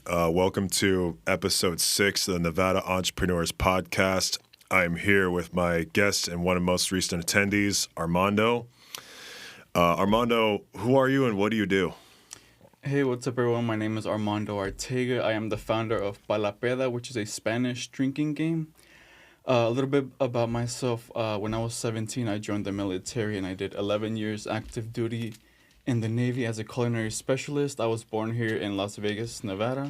Welcome to episode 6 of the Nevada Entrepreneurs Podcast. I'm here with my guest and one of the most recent attendees, Armando. Armando, who are you and what do you do? Hey, what's up, everyone? My name is Armando Artega. I am the founder of Pa La Peda, which is a Spanish drinking game. A little bit about myself. When I was 17, I joined the military and I did 11 years active duty in the Navy as a culinary specialist. I was born here in Las Vegas, Nevada,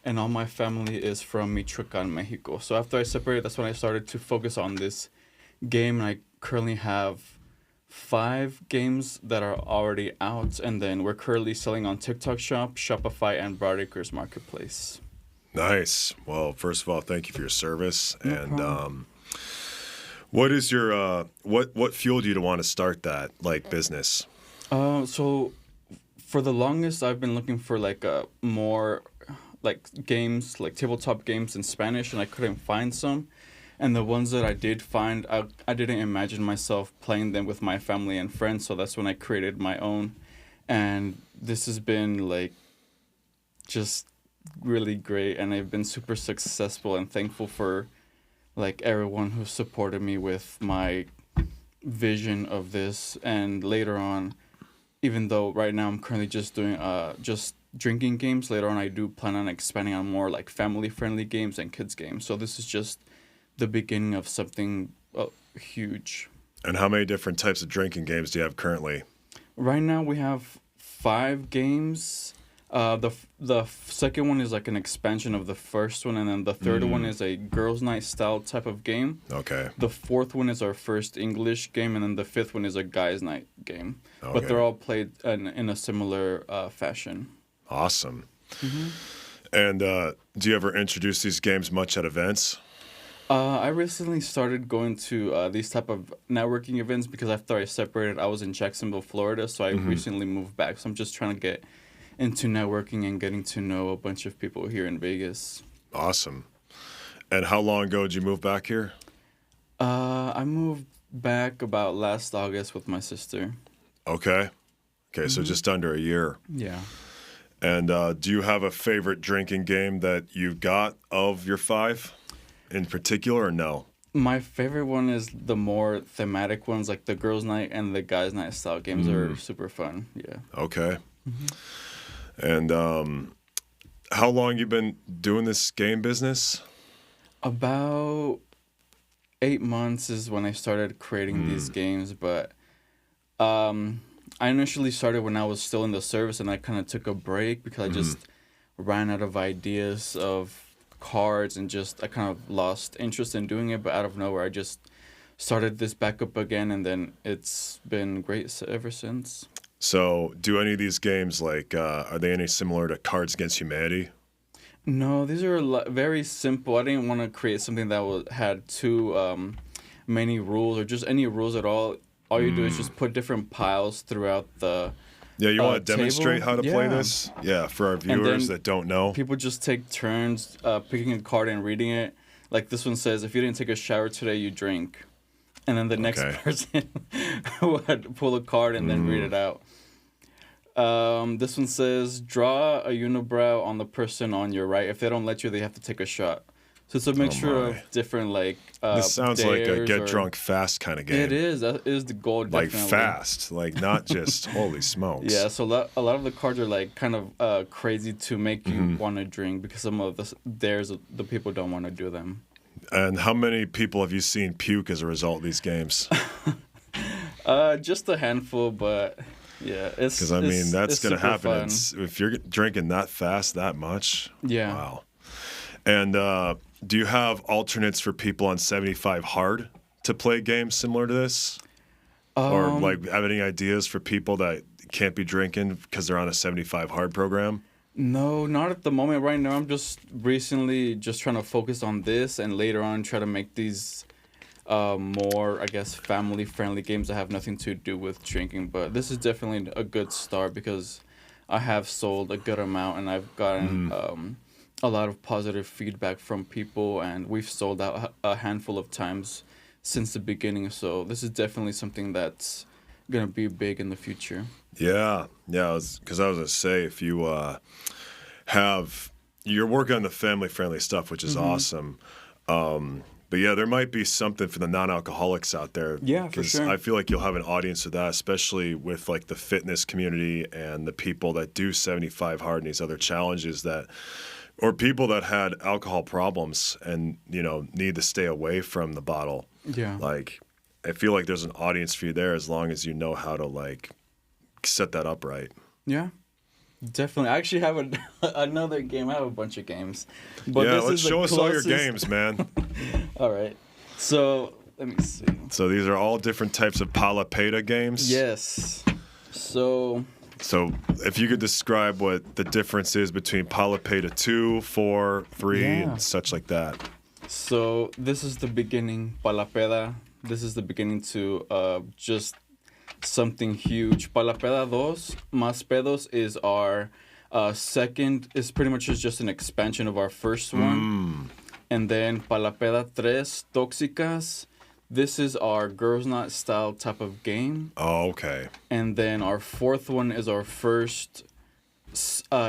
and all my family is from Michoacan, Mexico. So after I separated, that's when I started to focus on this game, and I currently have 5 games that are already out, and then we're currently selling on TikTok Shop, Shopify, and Broadacres Marketplace. Nice. Well, first of all, thank you for your service. No and problem. what is your what fueled you to want to start that business? So for the longest, I've been looking for more games, like tabletop games in Spanish, and I couldn't find some. And the ones that I did find, I didn't imagine myself playing them with my family and friends, so that's when I created my own. And this has been just really great, and I've been super successful and thankful for everyone who supported me with my vision of this. And later on, even though right now I'm currently just doing just drinking games, later on I do plan on expanding on more family friendly games and kids games. So this is just the beginning of something huge. And how many different types of drinking games do you have currently? Right now we have 5 games. The second one is an expansion of the first one, and then the third one is a girls' night style type of game. Okay. The fourth one is our first English game, and then the fifth one is a guys' night game. Okay. But they're all played in a similar fashion. Awesome. Mm-hmm. And do you ever introduce these games much at events? I recently started going to these type of networking events because after I separated, I was in Jacksonville, Florida, so I recently moved back. So I'm just trying to get into networking and getting to know a bunch of people here in Vegas. Awesome. And how long ago did you move back here? I moved back about last August with my sister. Okay. So just under a year. Yeah. And do you have a favorite drinking game that you've got of your 5 in particular, or no? My favorite one is the more thematic ones, like the girls' night and the guys' night style games are super fun. Yeah. Okay. And how long you been doing this game business? About 8 months is when I started creating these games, but I initially started when I was still in the service, and I kind of took a break because I just ran out of ideas of cards, and I kind of lost interest in doing it. But out of nowhere, I just started this back up again, and then it's been great ever since. So do any of these games, are they any similar to Cards Against Humanity? No, these are very simple. I didn't want to create something that had too many rules or just any rules at all. All you do is just put different piles throughout the Yeah, you want to demonstrate table? how to play Yeah. this? Yeah, for our viewers that don't know. People just take turns picking a card and reading it. Like this one says, if you didn't take a shower today, you drink. And then the next person would pull a card and then read it out. This one says, draw a unibrow on the person on your right. If they don't let you, they have to take a shot. So it's a mixture of different this sounds like a get or, drunk fast kind of game. It is. That is the goal, definitely. Fast. Not just holy smokes. Yeah, so a lot of the cards are kind of crazy to make you want to drink because some of the people don't want to do them. And how many people have you seen puke as a result of these games? Just a handful, but yeah, it's because that's going to happen. Fun. If you're drinking that fast, that much. Yeah. Wow. And do you have alternates for people on 75 hard to play games similar to this? Or have any ideas for people that can't be drinking because they're on a 75 hard program? No, not at the moment. Right now, I'm just recently just trying to focus on this, and later on try to make these more, I guess, family-friendly games that have nothing to do with drinking. But this is definitely a good start because I have sold a good amount, and I've gotten a lot of positive feedback from people, and we've sold out a handful of times since the beginning. So this is definitely something that's going to be big in the future. Yeah. Because I was going to say, if you have you're working on the family-friendly stuff, which is awesome. But yeah, there might be something for the non-alcoholics out there. Yeah, for sure. I feel like you'll have an audience for that, especially with like the fitness community and the people that do 75 hard and these other challenges or people that had alcohol problems and, need to stay away from the bottle. Yeah. Like, I feel like there's an audience for you there as long as you know how to like set that up right. Yeah. Definitely. I actually have another game. I have a bunch of games. But yeah, let's show us all your games, man. All right. So, let me see. So these are all different types of Pa La Peda games? Yes. So, if you could describe what the difference is between Pa La Peda 2, 4, 3, and such like that. So, this is the beginning, Pa La Peda. This is the beginning to just something huge. Pa La Peda 2, Más Pedos is our second, is pretty much just an expansion of our first one. And then Pa La Peda 3, Tóxicas, this is our girls' night style type of game. Oh, okay. And then our fourth one is our first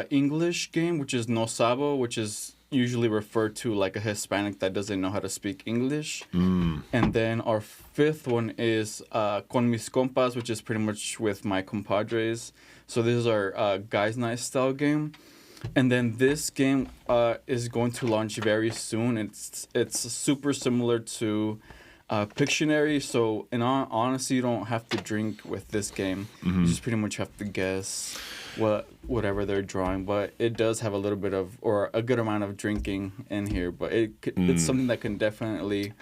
English game, which is No Sabo, which is usually referred to like a Hispanic that doesn't know how to speak English. And then our fifth one is Con Mis Compas, which is pretty much with my compadres. So this is our guys' night style game. And then this game is going to launch very soon. It's super similar to Pictionary. So in honesty, you don't have to drink with this game. You just pretty much have to guess whatever they're drawing, but it does have a little bit of, or a good amount of drinking in here, but it's something that can definitely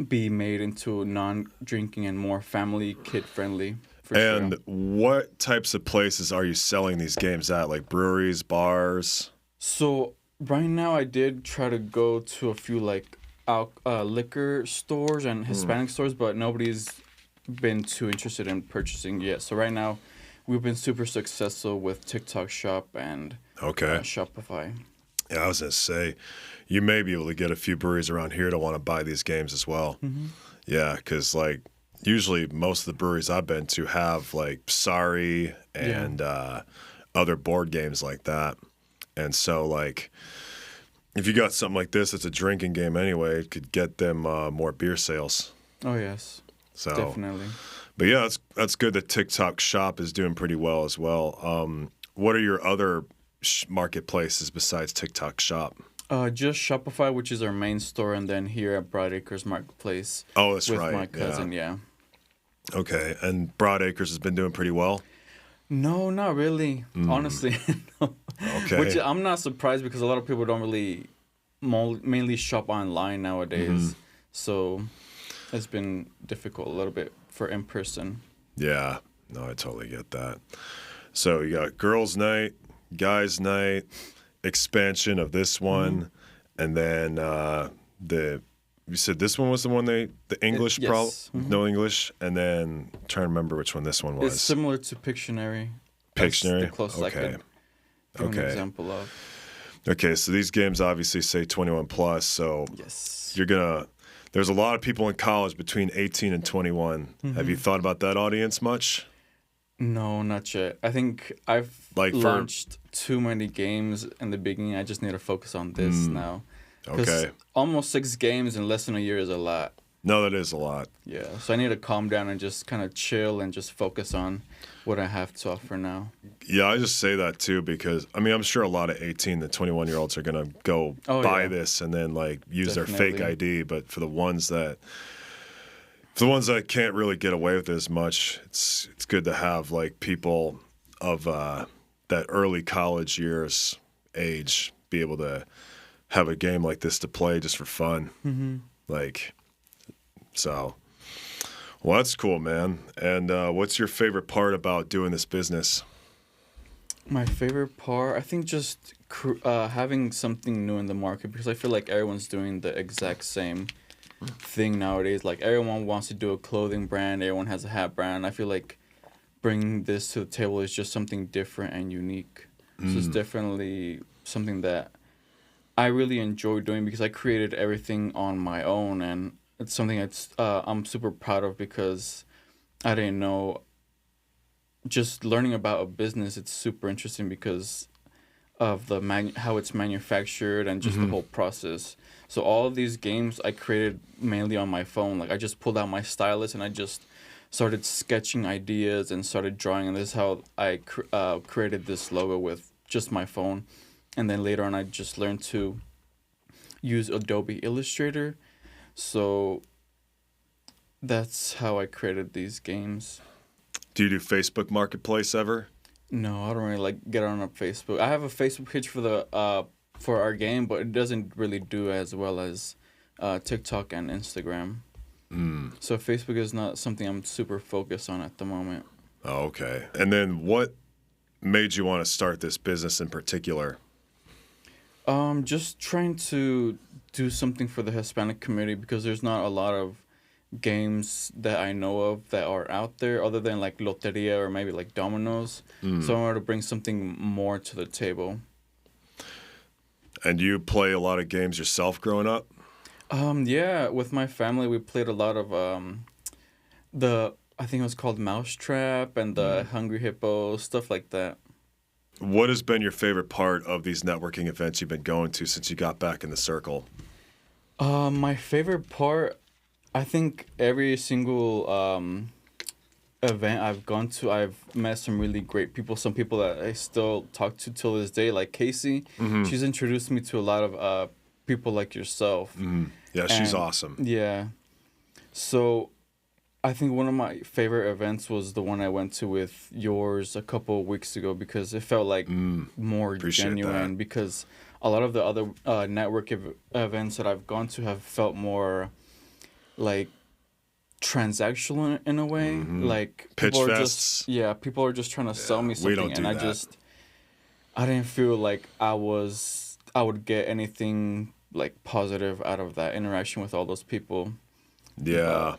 be made into non-drinking and more family, kid-friendly. And what types of places are you selling these games at, like breweries, bars? So right now I did try to go to a few like liquor stores and Hispanic stores, but nobody's been too interested in purchasing yet. So right now we've been super successful with TikTok Shop and Shopify. Yeah, I was going to say, you may be able to get a few breweries around here to want to buy these games as well. Yeah, because like usually most of the breweries I've been to have like Sorry and other board games like that. And so like if you got something like this, it's a drinking game anyway, it could get them more beer sales. Oh, yes. So definitely. But yeah, that's good that TikTok Shop is doing pretty well as well. What are your other marketplaces besides TikTok Shop? Just Shopify, which is our main store, and then here at Broadacres Marketplace. Oh, that's with right. With my cousin, yeah. Okay, and Broadacres has been doing pretty well? No, not really. Honestly, no. Okay. Which I'm not surprised because a lot of people don't really mainly shop online nowadays. So it's been difficult a little bit for in person. Yeah, no, I totally get that. So you got girls' night, guys' night, expansion of this one, and then you said this one was the one the English yes. No English, and then I'm trying to remember which one this one was. It's similar to Pictionary. Pictionary? That's the closest I could give an example of. Okay, so these games obviously say 21 plus, so yes. There's a lot of people in college between 18 and 21. Have you thought about that audience much? No, not yet. I think I've launched too many games in the beginning. I just need to focus on this now. Okay. Almost 6 games in less than a year is a lot. No, that is a lot. Yeah, so I need to calm down and just kind of chill and just focus on what I have to offer now. Yeah, I just say that too because, I mean, I'm sure a lot of 18 to 21-year-olds are going to go buy this and then like use their fake ID. But for the ones that can't really get away with it as much, it's good to have like people of that early college years age be able to have a game like this to play just for fun. Well, that's cool, man. And what's your favorite part about doing this business? My favorite part, I think just having something new in the market because I feel like everyone's doing the exact same thing nowadays. Like everyone wants to do a clothing brand, everyone has a hat brand. I feel like bringing this to the table is just something different and unique. So it's definitely something that I really enjoy doing because I created everything on my own, and it's something that's I'm super proud of because I didn't know. Just learning about a business, it's super interesting because of how it's manufactured and just the whole process. So all of these games I created mainly on my phone. Like I just pulled out my stylus and I just started sketching ideas and started drawing. And this is how I created this logo with just my phone. And then later on, I just learned to use Adobe Illustrator. So that's how I created these games. Do you do Facebook Marketplace ever? No, I don't really like get on Facebook. I have a Facebook page for our game, but it doesn't really do as well as TikTok and Instagram. So Facebook is not something I'm super focused on at the moment. Oh, okay. And then what made you want to start this business in particular? Just trying to do something for the Hispanic community because there's not a lot of games that I know of that are out there other than like Loteria or maybe like Dominoes. So I wanted to bring something more to the table. And you play a lot of games yourself growing up? Yeah, with my family we played a lot of I think it was called Mousetrap and the Hungry Hippo, stuff like that. What has been your favorite part of these networking events you've been going to since you got back in the circle? My favorite part, I think every single event I've gone to, I've met some really great people. Some people that I still talk to till this day, like Casey. She's introduced me to a lot of people like yourself. Yeah, she's awesome. Yeah. So I think one of my favorite events was the one I went to with yours a couple of weeks ago because it felt like more genuine. That. Because a lot of the other network events that I've gone to have felt more like transactional in a way. Like Pitch people fests. People are just trying to sell me something, we don't do and that. I didn't feel like I would get anything like positive out of that interaction with all those people. Yeah.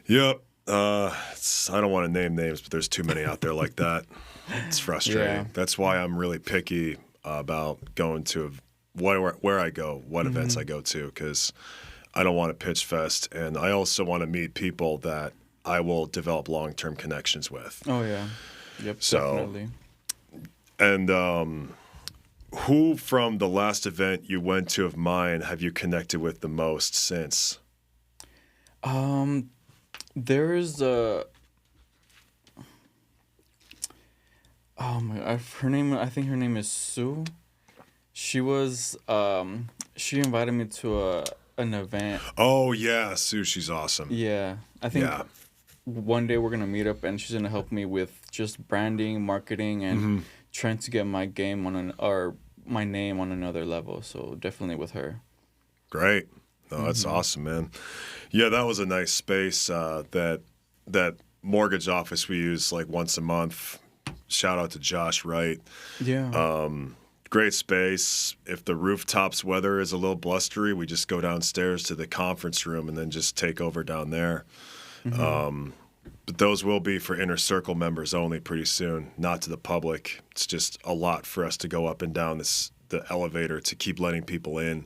Yep. I don't want to name names, but there's too many out there like that. It's frustrating. Yeah. That's why I'm really picky about going to where I go, what events I go to, because I don't want to pitch fest, and I also want to meet people that I will develop long-term connections with. Oh yeah. Yep. So, definitely. And who from the last event you went to of mine have you connected with the most since? There is a. Oh my! I think her name is Sue. She was. She invited me to an event. Oh yeah, Sue, she's awesome. Yeah, I think one day we're gonna meet up, and she's gonna help me with just branding, marketing, and trying to get my game my name on another level. So definitely with her. Great. No, that's awesome, man. Yeah, that was a nice space. That mortgage office we use like once a month. Shout out to Josh Wright. Yeah. Great space. If the rooftop's weather is a little blustery, we just go downstairs to the conference room and then just take over down there. But those will be for inner circle members only pretty soon, not to the public. It's just a lot for us to go up and down the elevator to keep letting people in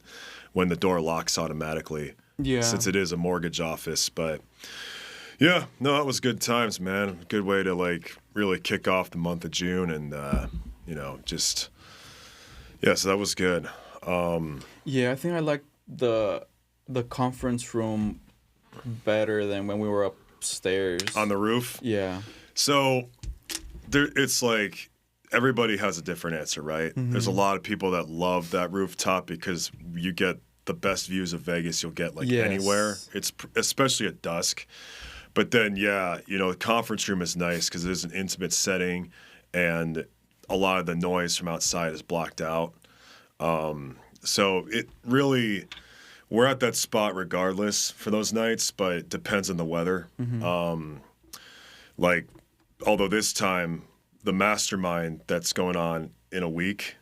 when the door locks automatically. Yeah. Since it is a mortgage office. But yeah, no, that was good times, man. Good way to like really kick off the month of June and just so that was good. Yeah, I think I like the conference room better than when we were upstairs. On the roof? Yeah. So it's like everybody has a different answer, right? There's a lot of people that love that rooftop because you get the best views of Vegas you'll get anywhere. It's especially at dusk. But then, the conference room is nice because it is an intimate setting and a lot of the noise from outside is blocked out. So it really, we're at that spot regardless for those nights, but it depends on the weather. Although this time, the mastermind that's going on in a week,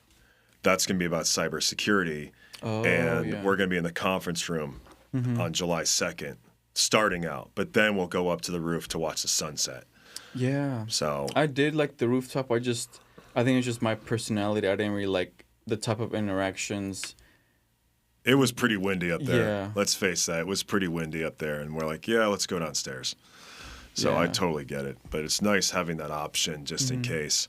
that's going to be about cybersecurity. We're going to be in the conference room on July 2nd, starting out. But then we'll go up to the roof to watch the sunset. Yeah. So I did like the rooftop. I think it's just my personality. I didn't really like the type of interactions. It was pretty windy up there. Yeah. Let's face that. It was pretty windy up there. And we're like, let's go downstairs. So I totally get it. But it's nice having that option just in case.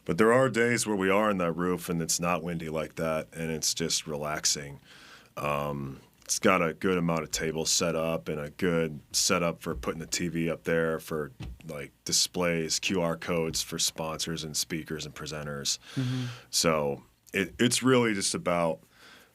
But there are days where we are on that roof and it's not windy like that, and it's just relaxing. It's got a good amount of tables set up and a good setup for putting the TV up there for like displays, QR codes for sponsors and speakers and presenters. So it's really just about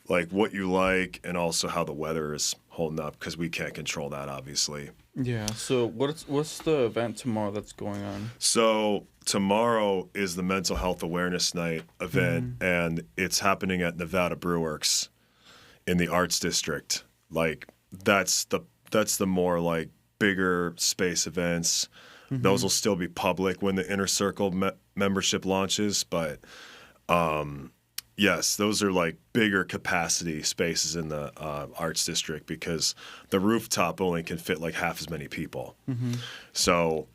like what you like and also how the weather is holding up, because we can't control that, obviously. Yeah. So what's the event tomorrow that's going on? So tomorrow is the Mental Health Awareness Night event, and it's happening at Nevada Brewworks in the Arts District. Like that's the more like bigger space events. Those will still be public when the Inner Circle membership launches, but yes, those are like bigger capacity spaces in the Arts District, because the rooftop only can fit like half as many people. So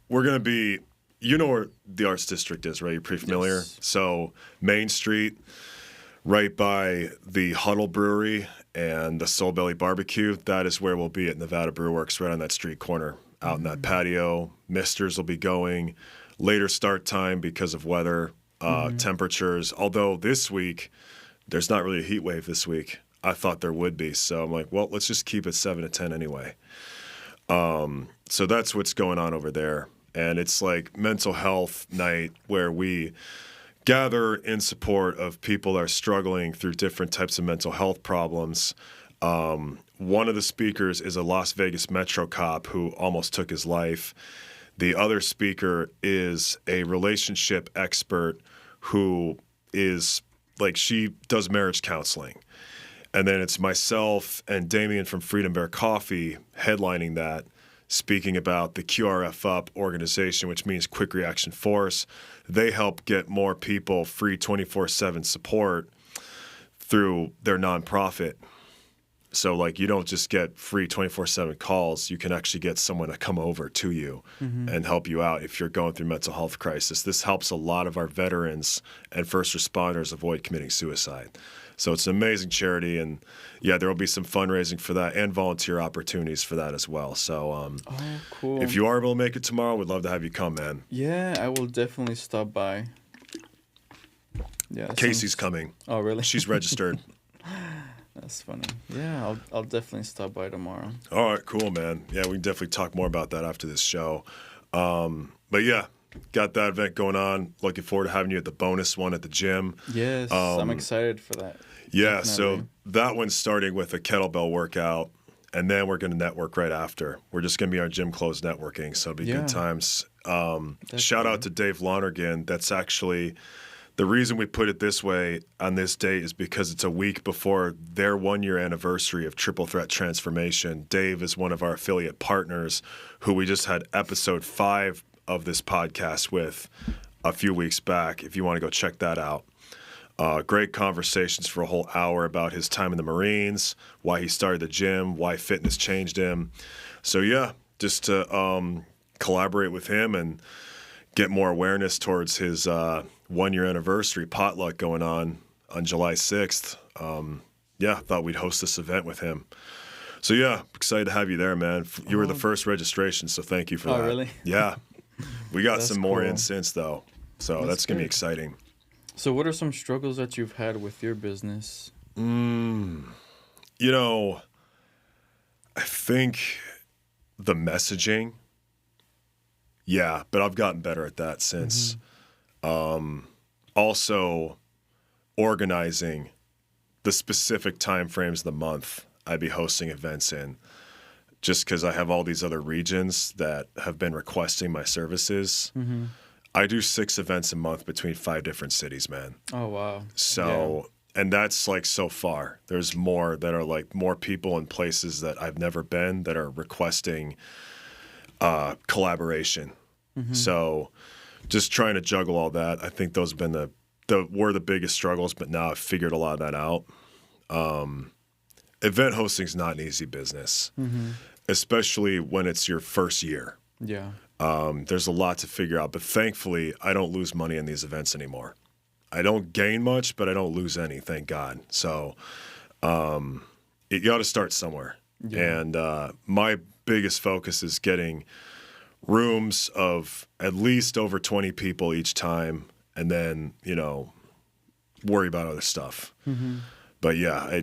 we're going to be, you know where the Arts District is, right? You're pretty familiar? Yes. So Main Street, right by the Huddle Brewery and the Soul Belly Barbecue, that is where we'll be at Nevada Brewworks, right on that street corner, out in that patio. Misters will be going. Later start time because of weather. Temperatures, although this week there's not really a heat wave this week. I thought there would be, so I'm like, well, let's just keep it 7 to 10 anyway. So that's what's going on over there, and it's like mental health night where we gather in support of people that are struggling through different types of mental health problems. One of the speakers is a Las Vegas Metro cop who almost took his life. The other speaker is a relationship expert who is like, she does marriage counseling. And then it's myself and Damien from Freedom Bear Coffee headlining that, speaking about the QRF Up organization, which means Quick Reaction Force. They help get more people free 24/7 support through their nonprofit. So, like, you don't just get free 24/7 calls. You can actually get someone to come over to you and help you out if you're going through mental health crisis. This helps a lot of our veterans and first responders avoid committing suicide. So it's an amazing charity, and yeah, there will be some fundraising for that and volunteer opportunities for that as well. So, Cool. if you are able to make it tomorrow, we'd love to have you come, man. Yeah, I will definitely stop by. Yeah. Casey's coming. Oh, really? She's registered. That's funny. Yeah, I'll definitely stop by tomorrow. All right, cool, man. Yeah, we can definitely talk more about that after this show. But yeah, got that event going on. Looking forward to having you at the bonus one at the gym. Yes, I'm excited for that. Yeah, Definitely. so that one's starting with a kettlebell workout, and then we're going to network right after. We're just going to be our gym closed networking, so it'll be good times. Shout out to Dave Lonergan. That's actually the reason we put it this way on this date is because it's a week before their 1-year anniversary of Triple Threat Transformation. Dave is one of our affiliate partners who we just had episode 5 of this podcast with a few weeks back. If you want to go check that out. Great conversations for a whole hour about his time in the Marines, why he started the gym, why fitness changed him. So yeah, just to collaborate with him and get more awareness towards his 1-year anniversary potluck going on July 6th. Yeah, thought we'd host this event with him. So yeah, excited to have you there, man. You were the first registration, so thank you for that. Oh, really? Yeah. We got some more cool. in since, though. So that's going to be exciting. So what are some struggles that you've had with your business? You know, I think the messaging, yeah, but I've gotten better at that since. Also, organizing the specific time frames of the month I'd be hosting events in, just because I have all these other regions that have been requesting my services. I do 6 events a month between 5 different cities, man. Oh, wow. So, and that's like so far. There's more that are like more people in places that I've never been that are requesting collaboration. So just trying to juggle all that. I think those have been were the biggest struggles, but now I've figured a lot of that out. Event hosting is not an easy business, especially when it's your first year. Yeah. There's a lot to figure out, but thankfully, I don't lose money in these events anymore. I don't gain much, but I don't lose any, thank God. So you got to start somewhere. Yeah. And my biggest focus is getting rooms of at least over 20 people each time and then, worry about other stuff. But yeah,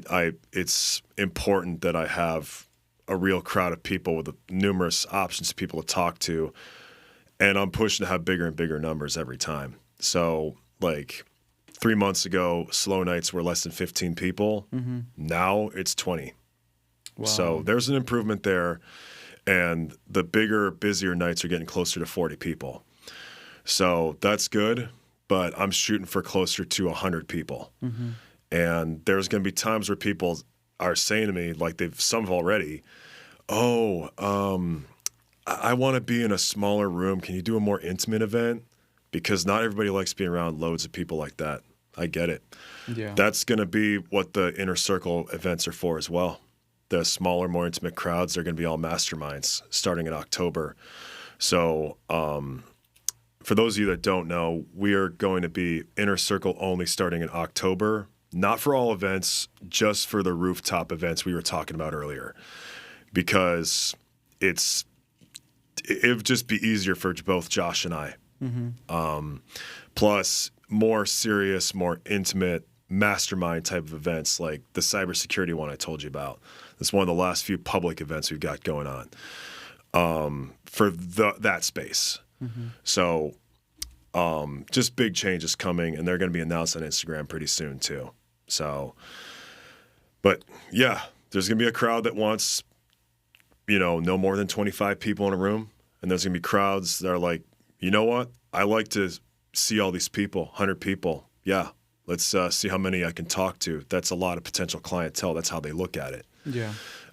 it's important that I have a real crowd of people with numerous options of people to talk to. And I'm pushing to have bigger and bigger numbers every time. So, 3 months ago, slow nights were less than 15 people. Now it's 20. Wow. So there's an improvement there. And the bigger, busier nights are getting closer to 40 people. So that's good, but I'm shooting for closer to 100 people. And there's going to be times where people are saying to me, like some have already, I want to be in a smaller room. Can you do a more intimate event? Because not everybody likes being around loads of people like that. I get it. Yeah. That's going to be what the inner circle events are for as well. The smaller, more intimate crowds are going to be all masterminds starting in October. So for those of you that don't know, we are going to be inner circle only starting in October. Not for all events, just for the rooftop events we were talking about earlier. Because it would just be easier for both Josh and I. Plus, more serious, more intimate, mastermind type of events like the cybersecurity one I told you about. It's one of the last few public events we've got going on for that space. So just big changes coming, and they're going to be announced on Instagram pretty soon too. So, but yeah, there's going to be a crowd that wants, no more than 25 people in a room. And there's going to be crowds that are like, you know what? I like to see all these people, 100 people. Yeah, let's see how many I can talk to. That's a lot of potential clientele. That's how they look at it. Yeah.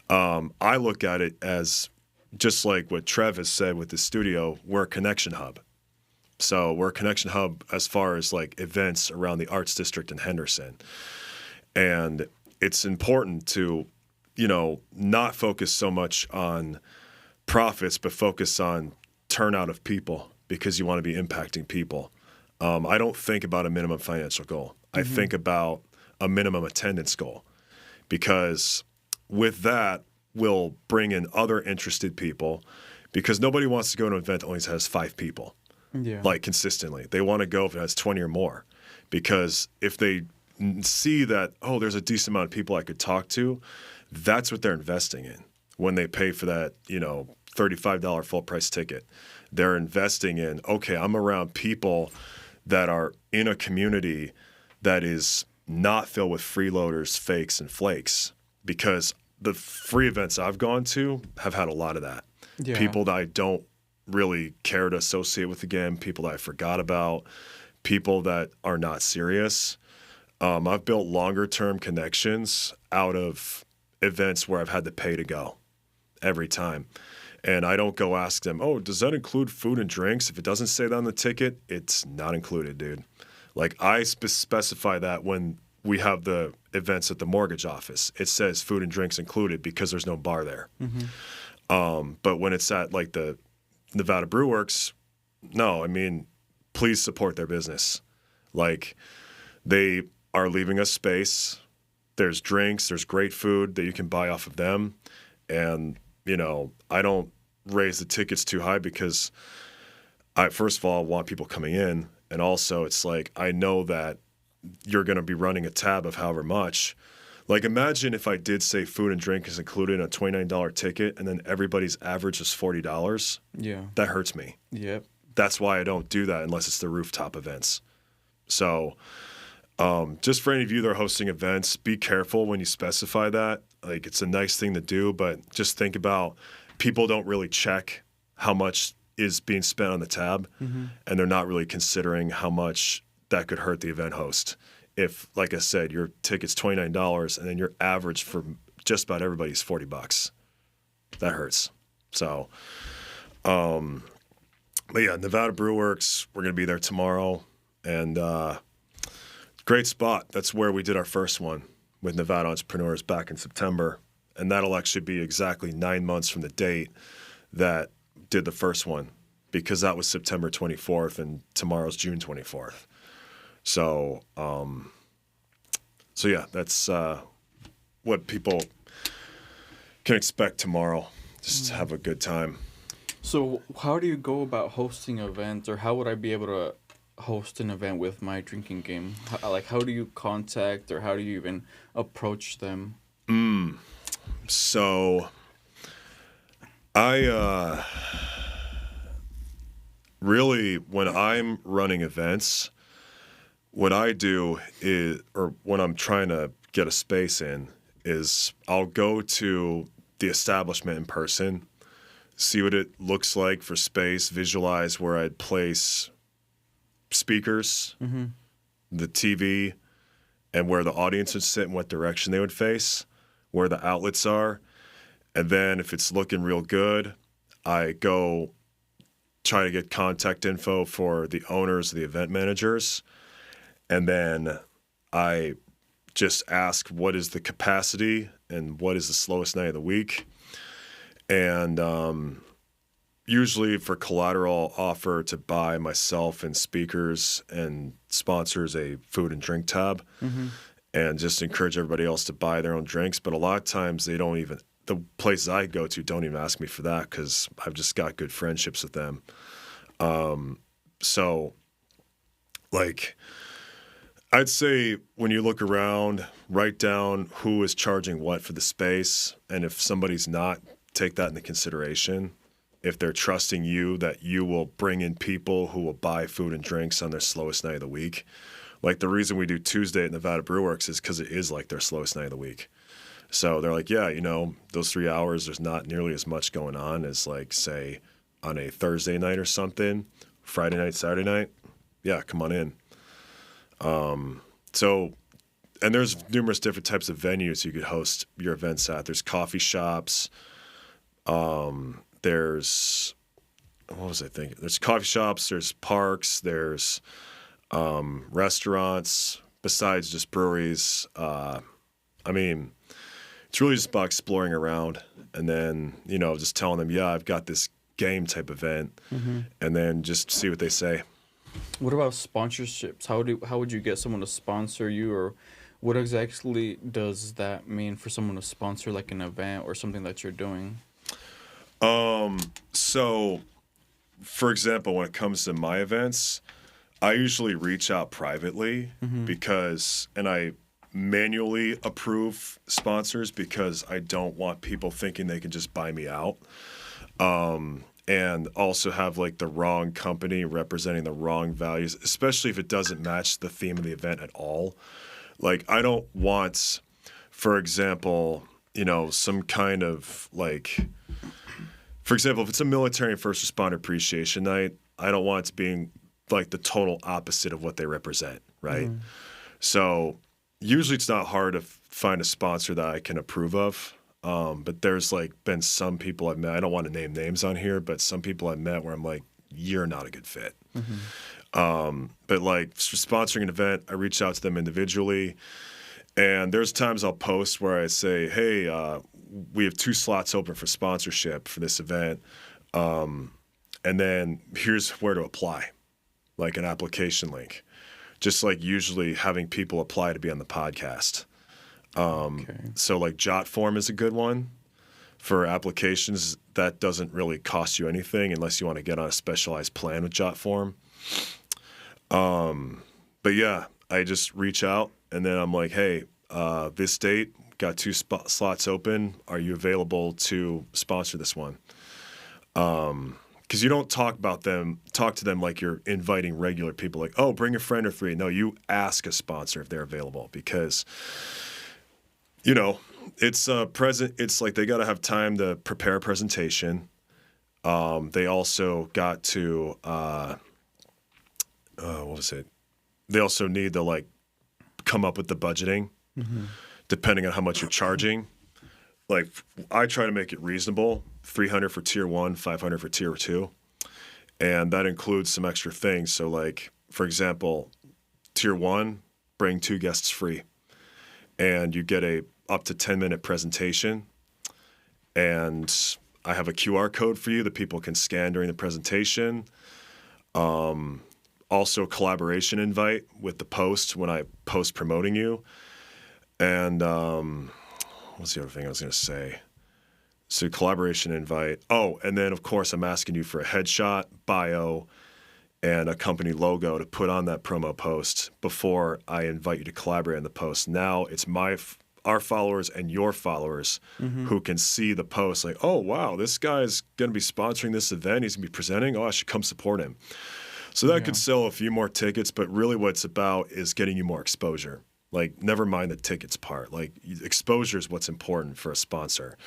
I look at it as just like what Trev has said with the studio, we're a connection hub. So we're a connection hub as far as events around the Arts District in Henderson. And it's important to, not focus so much on profits, but focus on turnout of people because you want to be impacting people. I don't think about a minimum financial goal. I think about a minimum attendance goal because with that, we'll bring in other interested people because nobody wants to go to an event that only has 5 people, consistently. They want to go if it has 20 or more because if they see that, there's a decent amount of people I could talk to, that's what they're investing in when they pay for that, $35 full price ticket. They're investing in, I'm around people that are in a community that is not filled with freeloaders, fakes, and flakes. Because the free events I've gone to have had a lot of that. Yeah. People that I don't really care to associate with again, people that I forgot about, people that are not serious. I've built longer-term connections out of events where I've had to pay to go every time. And I don't go ask them, does that include food and drinks? If it doesn't say that on the ticket, it's not included, dude. I specify that when we have the events at the mortgage office. It says food and drinks included because there's no bar there. But when it's at the Nevada Brew Works, no, please support their business. They are leaving us space. There's drinks, there's great food that you can buy off of them. And I don't raise the tickets too high because first of all, I want people coming in. And also it's I know that you're going to be running a tab of however much. Imagine if I did say food and drink is included in a $29 ticket and then everybody's average is $40. Yeah. That hurts me. Yep. That's why I don't do that unless it's the rooftop events. So just for any of you that are hosting events, be careful when you specify that. It's a nice thing to do, but just think about people don't really check how much is being spent on the tab, and they're not really considering how much that could hurt the event host. If, like I said, your ticket's $29 and then your average for just about everybody is $40, that hurts. So, but yeah, Nevada Brew Works, we're going to be there tomorrow, and great spot. That's where we did our first one with Nevada Entrepreneurs back in September. And that'll actually be exactly 9 months from the date that did the first one because that was September 24th and tomorrow's June 24th. So, yeah, that's what people can expect tomorrow. Just have a good time. So how do you go about hosting events, or how would I be able to host an event with my drinking game? How do you contact or how do you even approach them? So I really, when I'm running events, what I do is, or when I'm trying to get a space in, is I'll go to the establishment in person, see what it looks like for space, visualize where I'd place speakers, the TV, and where the audience would sit and what direction they would face, where the outlets are. And then if it's looking real good, I go try to get contact info for the owners, the event managers. And then I just ask what is the capacity and what is the slowest night of the week. And usually for collateral, I'll offer to buy myself and speakers and sponsors a food and drink tab and just encourage everybody else to buy their own drinks. But a lot of times they don't even, the places I go to don't even ask me for that because I've just got good friendships with them. So, like, I'd say when you look around, write down who is charging what for the space. And if somebody's not, take that into consideration. If they're trusting you that you will bring in people who will buy food and drinks on their slowest night of the week. Like the reason we do Tuesday at Nevada Brewworks is because it is like their slowest night of the week. So they're like, yeah, you know, those 3 hours, there's not nearly as much going on as like, say, on a Thursday night or something, Friday night, Saturday night. Yeah, come on in. So, and there's numerous different types of venues you could host your events at. There's coffee shops. There's, what was I thinking? There's coffee shops, there's parks, there's restaurants, besides just breweries. I mean, it's really just about exploring around and then, you know, just telling them, yeah, I've got this game type event, and then just see what they say. What about sponsorships? How would you get someone to sponsor you, or what exactly does that mean for someone to sponsor like an event or something that you're doing? So, for example, when it comes to my events, I usually reach out privately because, and I manually approve sponsors because I don't want people thinking they can just buy me out. And also have like the wrong company representing the wrong values, especially if it doesn't match the theme of the event at all. Like I don't want, for example, you know, some kind of like, for example, if it's a military and first responder appreciation night, I don't want it to be like the total opposite of what they represent, right? So usually it's not hard to find a sponsor that I can approve of. But there's like been some people I've met, I don't want to name names on here, but some people I've met where I'm like, you're not a good fit. But like for sponsoring an event, I reach out to them individually. And there's times I'll post where I say, hey, we have 2 slots open for sponsorship for this event. And then here's where to apply, like an application link. Just like usually having people apply to be on the podcast. So like Jot form is a good one for applications. That doesn't really cost you anything unless you want to get on a specialized plan with Jot form. But yeah, I just reach out and then I'm like, hey, this date, got 2 slots open. Are you available to sponsor this one? Because you don't talk to them like you're inviting regular people like, oh, bring a friend or 3. No, you ask a sponsor if they're available because you know, it's it's like they got to have time to prepare a presentation. They also got to, what is it? They also need to like come up with the budgeting, depending on how much you're charging. Like I try to make it reasonable, $300 for tier 1, $500 for tier 2. And that includes some extra things. So like, for example, tier 1, bring 2 guests free. And you get a up to 10-minute presentation. And I have a QR code for you that people can scan during the presentation. Also collaboration invite with the post when I post promoting you. And what's the other thing I was going to say? So collaboration invite. Oh, and then of course I'm asking you for a headshot, bio, and a company logo to put on that promo post before I invite you to collaborate on the post. Now it's our followers and your followers who can see the post like, oh, wow, this guy's going to be sponsoring this event. He's going to be presenting. Oh, I should come support him. So that could sell a few more tickets, but really what it's about is getting you more exposure. Like, never mind the tickets part. Like, exposure is what's important for a sponsor.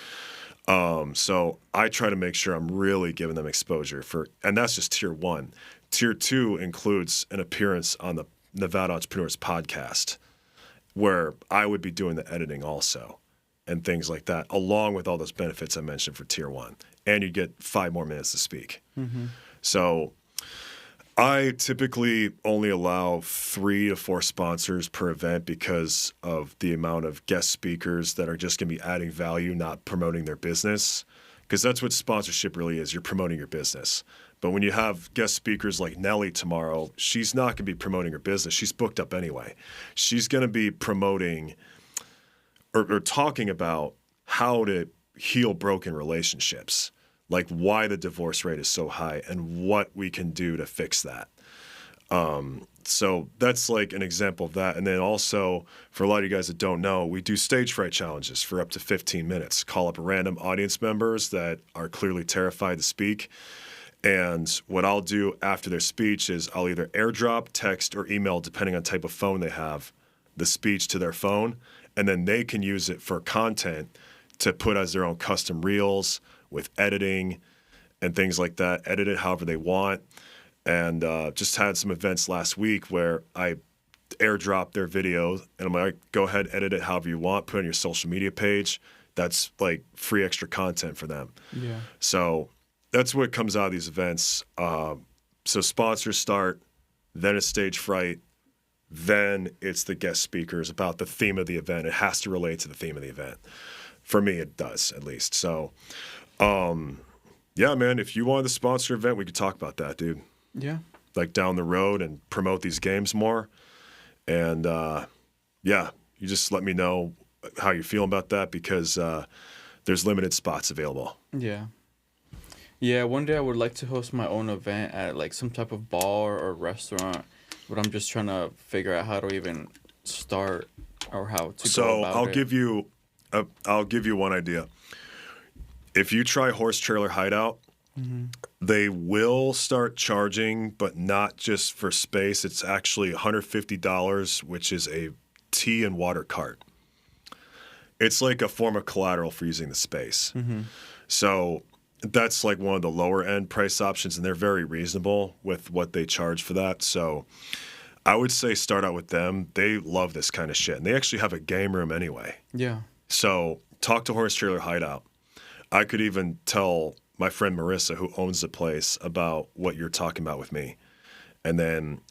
So I try to make sure I'm really giving them exposure and that's just tier 1. Tier 2 includes an appearance on the Nevada Entrepreneurs podcast, where I would be doing the editing also and things like that, along with all those benefits I mentioned for tier 1. And you get 5 more minutes to speak. So I typically only allow 3 to 4 sponsors per event because of the amount of guest speakers that are just going to be adding value, not promoting their business. Because that's what sponsorship really is. You're promoting your business. But when you have guest speakers like Nelly tomorrow, she's not going to be promoting her business. She's booked up anyway. She's going to be promoting or talking about how to heal broken relationships, like why the divorce rate is so high and what we can do to fix that. So that's like an example of that. And then also, for a lot of you guys that don't know, we do stage fright challenges for up to 15 minutes. Call up random audience members that are clearly terrified to speak. And what I'll do after their speech is I'll either airdrop, text, or email, depending on type of phone they have, the speech to their phone. And then they can use it for content to put as their own custom reels with editing and things like that. Edit it however they want. And just had some events last week where I airdrop their video and I'm like, go ahead, edit it however you want, put it on your social media page. That's like free extra content for them. Yeah. So that's what comes out of these events. So sponsors start, then it's stage fright, then it's the guest speakers about the theme of the event. It has to relate to the theme of the event. For me, it does, at least. So, yeah, man, if you wanted to sponsor an event, we could talk about that, dude. Yeah. Like down the road and promote these games more. And, yeah, you just let me know how you're feeling about that because there's limited spots available. Yeah. Yeah, one day I would like to host my own event at like some type of bar or restaurant, but I'm just trying to figure out how to even start or how to go about it. I'll give you one idea. If you try Horse Trailer Hideout, they will start charging, but not just for space. It's actually $150, which is a tea and water cart. It's like a form of collateral for using the space. So that's like one of the lower end price options, and they're very reasonable with what they charge for that. So I would say start out with them. They love this kind of shit, and they actually have a game room anyway. Yeah. So talk to Horse Trailer Hideout. I could even tell my friend Marissa, who owns the place, about what you're talking about with me. And then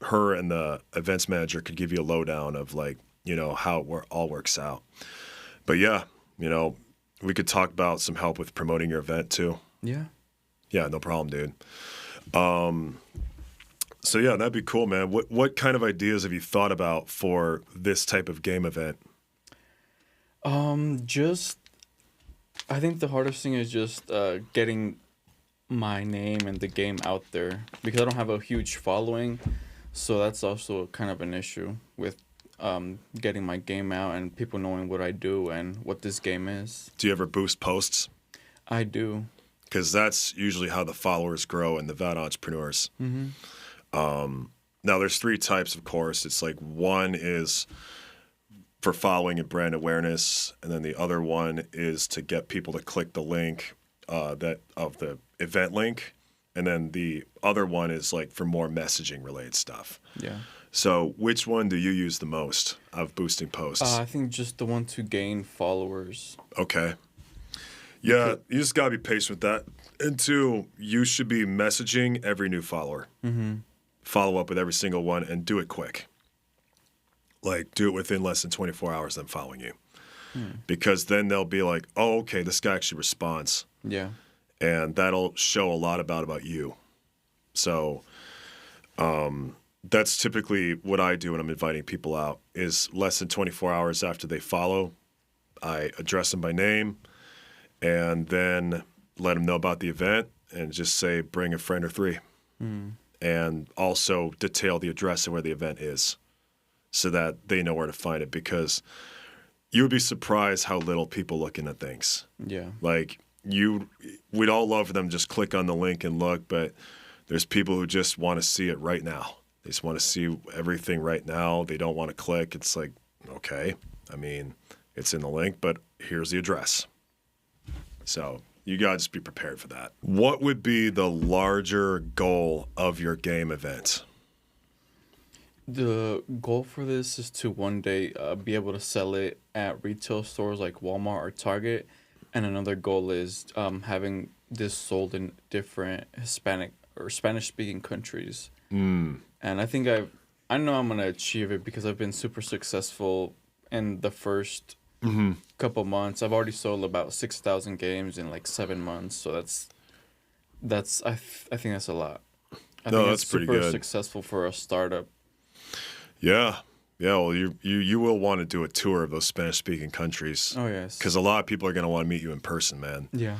her and the events manager could give you a lowdown of like, you know, how it all works out. But yeah, you know, we could talk about some help with promoting your event too. Yeah. Yeah, no problem, dude. So yeah, that'd be cool, man. What kind of ideas have you thought about for this type of game event? I think the hardest thing is just getting my name and the game out there because I don't have a huge following, so that's also kind of an issue with getting my game out and people knowing what I do and what this game is. Do you ever boost posts? I do. Because that's usually how the followers grow in Nevada Entrepreneurs. Now, there's 3 types, of course. It's like one is for following and brand awareness, and then the other one is to get people to click the link of the event link, and then the other one is like for more messaging related stuff. Yeah. So which one do you use the most of boosting posts? I think just the one to gain followers. Okay. Yeah, you just gotta be patient with that. And 2, you should be messaging every new follower. Follow up with every single one and do it quick. Like, do it within less than 24 hours of them following you. Because then they'll be like, oh, okay, this guy actually responds. Yeah. And that'll show a lot about you. So that's typically what I do when I'm inviting people out is less than 24 hours after they follow, I address them by name and then let them know about the event and just say, bring a friend or 3. and also detail the address and where the event is so that they know where to find it, because you would be surprised how little people look into things. Yeah. Like, we'd all love for them to just click on the link and look, but there's people who just want to see it right now. They just want to see everything right now. They don't want to click. It's like, okay, I mean, it's in the link, but here's the address. So you got to just be prepared for that. What would be the larger goal of your game event? The goal for this is to one day be able to sell it at retail stores like Walmart or Target. And another goal is having this sold in different Hispanic or Spanish-speaking countries. And I think I know I'm going to achieve it because I've been super successful in the first couple months. I've already sold about 6,000 games in like 7 months. So I think that's a lot. I think that's pretty good. Super successful for a startup. Yeah. Yeah, well, you will want to do a tour of those Spanish-speaking countries. Oh, yes. Because a lot of people are going to want to meet you in person, man. Yeah.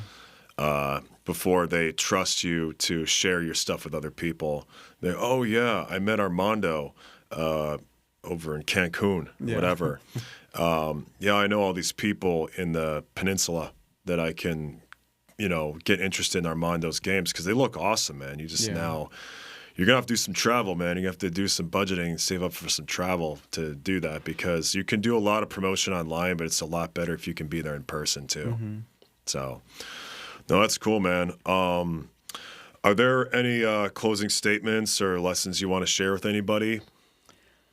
Before they trust you to share your stuff with other people. Oh, yeah, I met Armando over in Cancun, whatever. Yeah, I know all these people in the peninsula that I can, get interested in Armando's games because they look awesome, man. You just now... You're going to have to do some travel, man. You have to do some budgeting, save up for some travel to do that, because you can do a lot of promotion online, but it's a lot better if you can be there in person too. So, no, that's cool, man. Are there any closing statements or lessons you want to share with anybody?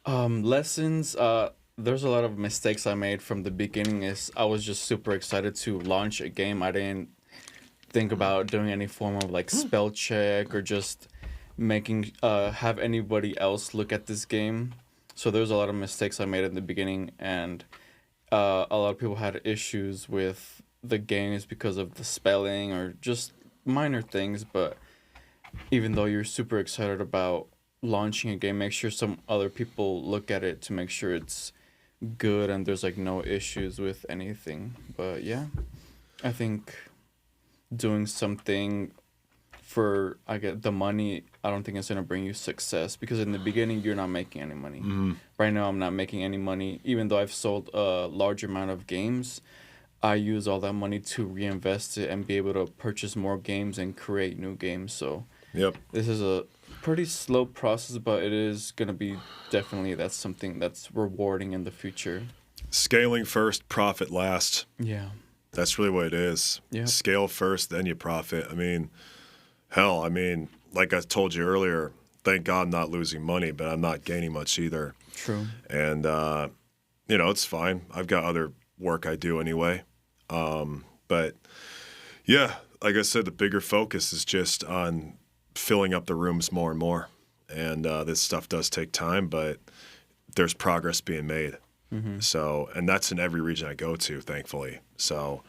Lessons, there's a lot of mistakes I made from the beginning. I was just super excited to launch a game. I didn't think about doing any form of like spell check or just making have anybody else look at this game. So there's a lot of mistakes I made in the beginning, and a lot of people had issues with the games because of the spelling or just minor things. But even though you're super excited about launching a game, make sure some other people look at it to make sure it's good and there's like no issues with anything. But yeah, I think doing something for the money, I don't think it's going to bring you success, because in the beginning you're not making any money. Right now I'm not making any money. Even though I've sold a large amount of games, I use all that money to reinvest it and be able to purchase more games and create new games. So this is a pretty slow process, but it is going to be that's something that's rewarding in the future. Scaling first, profit last. Yeah. That's really what it is. Yeah. Scale first, then you profit. I mean, hell, like I told you earlier, thank God I'm not losing money, but I'm not gaining much either. True. And, it's fine. I've got other work I do anyway. But, yeah, like I said, the bigger focus is just on filling up the rooms more and more. And this stuff does take time, but there's progress being made. So, and that's in every region I go to, thankfully. So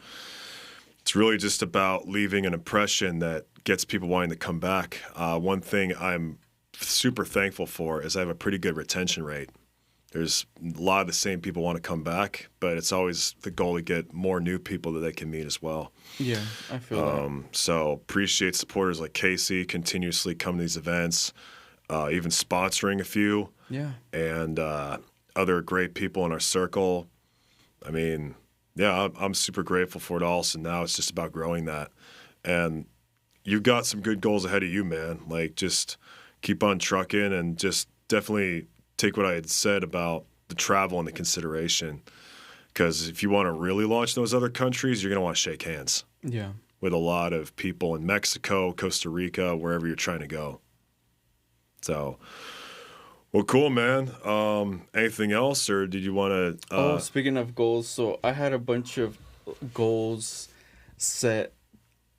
it's really just about leaving an impression that gets people wanting to come back. One thing I'm super thankful for is I have a pretty good retention rate. There's a lot of the same people want to come back, but it's always the goal to get more new people that they can meet as well. Yeah, I feel that. So appreciate supporters like Casey continuously come to these events, even sponsoring a few. Yeah. And other great people in our circle. I mean, yeah, I'm super grateful for it all. So now it's just about growing that. And you've got some good goals ahead of you, man. Like, just keep on trucking and just definitely take what I had said about the travel into consideration. Because if you want to really launch those other countries, you're going to want to shake hands. Yeah. With a lot of people in Mexico, Costa Rica, wherever you're trying to go. So, well, cool, man. Anything else, or did you want to... Speaking of goals, so I had a bunch of goals set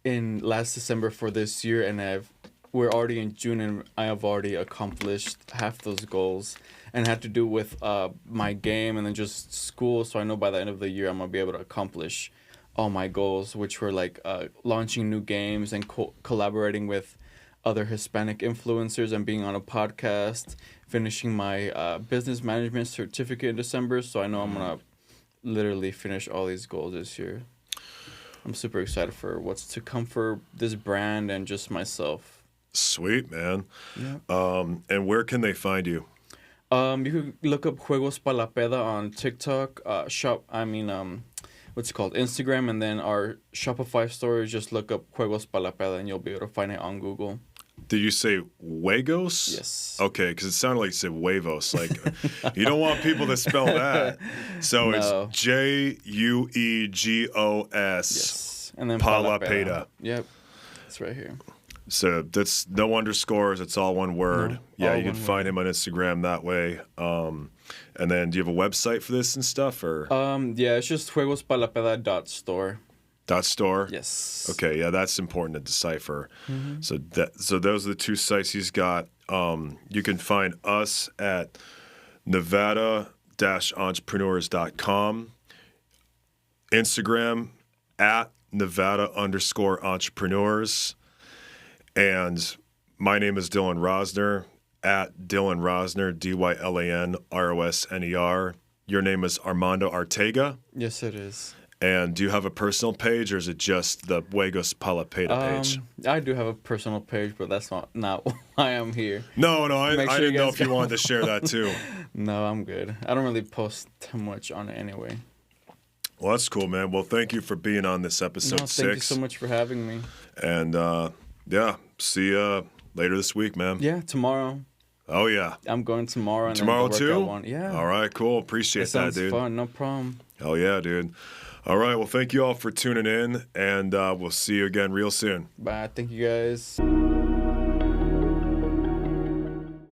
in last December for this year, and we're already in June, and I have already accomplished half those goals, and had to do with my game and then just school. So I know by the end of the year I'm gonna be able to accomplish all my goals, which were like launching new games and collaborating with other Hispanic influencers and being on a podcast, finishing my business management certificate in December. So I know I'm gonna literally finish all these goals this year. I'm super excited for what's to come for this brand and just myself. Sweet, man. Yeah. And where can they find you? You could look up Juegos Pa La Peda on TikTok, what's it called? Instagram, and then our Shopify store. Just look up Juegos Pa La Peda, and you'll be able to find it on Google. Did you say Juegos? Yes. Okay, because it sounded like you said huevos. Like, you don't want people to spell that. So No. it's Juegos. Yes. And then Pa La Peda. Yep. It's right here. So that's no underscores. It's all one word. No, yeah, all you can one find word. him on Instagram that way. And then, do you have a website for this and stuff, or Yeah, it's just juegospalapeda.store. .store? Yes. Okay, yeah, that's important to decipher. Mm-hmm. So those are the two sites he's got. You can find us at Nevada-entrepreneurs.com, Instagram at Nevada_entrepreneurs, and my name is Dylan Rosner at Dylan Rosner, DYLANROSNER. Your name is Armando Artega. Yes, it is. And do you have a personal page, or is it just the Juegos Pa La Peda page? I do have a personal page, but that's not why I'm here. No, I Make sure didn't you know guys if you go. wanted to share that too. No, I'm good. I don't really post too much on it anyway. Well, that's cool, man. Well, thank you for being on this episode 6. Thank you so much for having me. And yeah, see you later this week, man. Yeah, tomorrow. Oh, yeah. I'm going tomorrow. And Tomorrow then the too? workout one. Yeah. All right, cool. Appreciate That sounds dude. fun. No problem. Hell yeah, dude. All right, well, thank you all for tuning in, and we'll see you again real soon. Bye. Thank you guys.